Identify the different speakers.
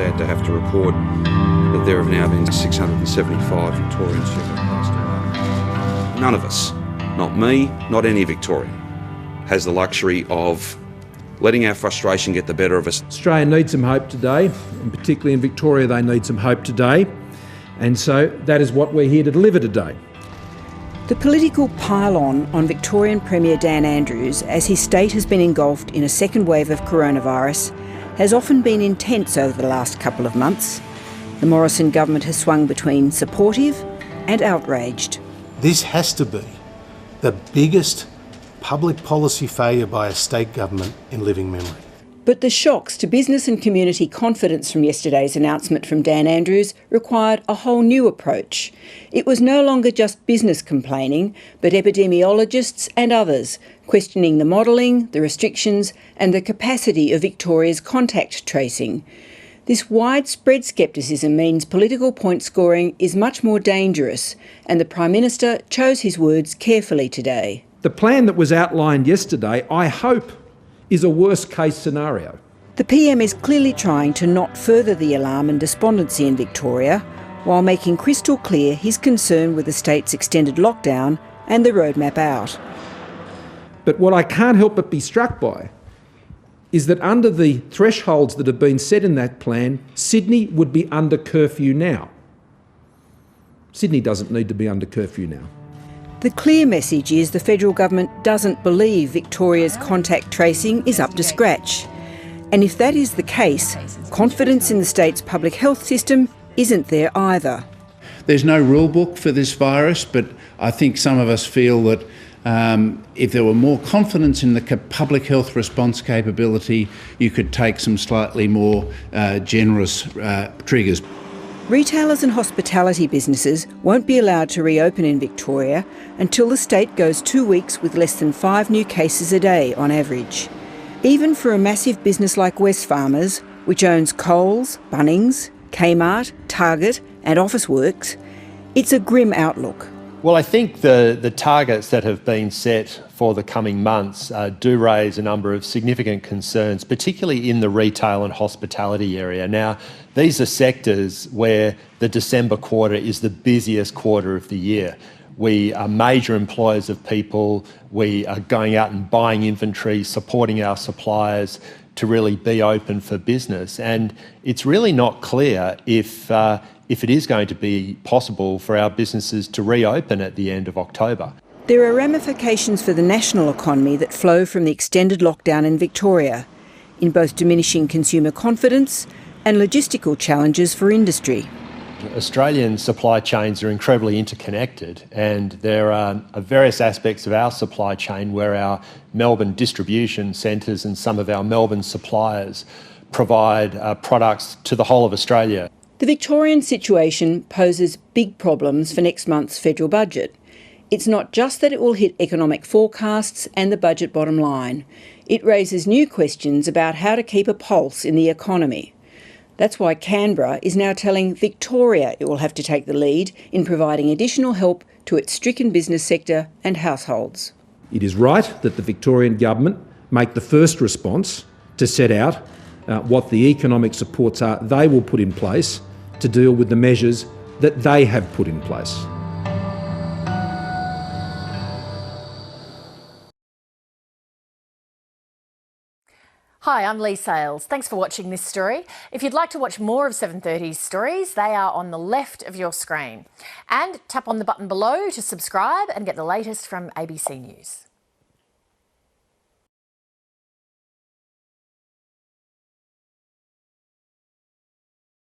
Speaker 1: sad to have to report that there have now been 675 Victorians who have passed away. None of us, not me, not any Victorian, has the luxury of letting our frustration get the better of us.
Speaker 2: Australia needs some hope today, and particularly in Victoria they need some hope today, and so that is what we're here to deliver today.
Speaker 3: The political pile-on Victorian Premier Dan Andrews, as his state has been engulfed in a second wave of coronavirus, has often been intense over the last couple of months. The Morrison government has swung between supportive and outraged.
Speaker 4: This has to be the biggest public policy failure by a state government in living memory.
Speaker 3: But the shocks to business and community confidence from yesterday's announcement from Dan Andrews required a whole new approach. It was no longer just business complaining, but epidemiologists and others questioning the modelling, the restrictions and the capacity of Victoria's contact tracing. This widespread scepticism means political point scoring is much more dangerous, and the Prime Minister chose his words carefully today.
Speaker 2: The plan that was outlined yesterday, I hope, is a worst-case scenario.
Speaker 3: The PM is clearly trying to not further the alarm and despondency in Victoria, while making crystal clear his concern with the state's extended lockdown and the roadmap out.
Speaker 2: But what I can't help but be struck by is that under the thresholds that have been set in that plan, Sydney would be under curfew now. Sydney doesn't need to be under curfew now.
Speaker 3: The clear message is the federal government doesn't believe Victoria's contact tracing is up to scratch. And if that is the case, confidence in the state's public health system isn't there either.
Speaker 5: There's no rule book for this virus, but I think some of us feel that if there were more confidence in the public health response capability, you could take some slightly more generous triggers.
Speaker 3: Retailers and hospitality businesses won't be allowed to reopen in Victoria until the state goes 2 weeks with less than 5 new cases a day on average. Even for a massive business like Wesfarmers, which owns Coles, Bunnings, Kmart, Target and Officeworks, it's a grim outlook.
Speaker 6: Well, I think the targets that have been set for the coming months do raise a number of significant concerns, particularly in the retail and hospitality area. Now, these are sectors where the December quarter is the busiest quarter of the year. We are major employers of people. We are going out and buying inventory, supporting our suppliers to really be open for business. And it's really not clear if it is going to be possible for our businesses to reopen at the end of October.
Speaker 3: There are ramifications for the national economy that flow from the extended lockdown in Victoria, in both diminishing consumer confidence and logistical challenges for industry.
Speaker 6: Australian supply chains are incredibly interconnected, and there are various aspects of our supply chain where our Melbourne distribution centres and some of our Melbourne suppliers provide products to the whole of Australia.
Speaker 3: The Victorian situation poses big problems for next month's federal budget. It's not just that it will hit economic forecasts and the budget bottom line. It raises new questions about how to keep a pulse in the economy. That's why Canberra is now telling Victoria it will have to take the lead in providing additional help to its stricken business sector and households.
Speaker 2: It is right that the Victorian Government make the first response to set out what the economic supports are they will put in place to deal with the measures that they have put in place.
Speaker 7: Hi, I'm Lee Sales. Thanks for watching this story. If you'd like to watch more of 730's stories, they are on the left of your screen. And tap on the button below to subscribe and get the latest from ABC News.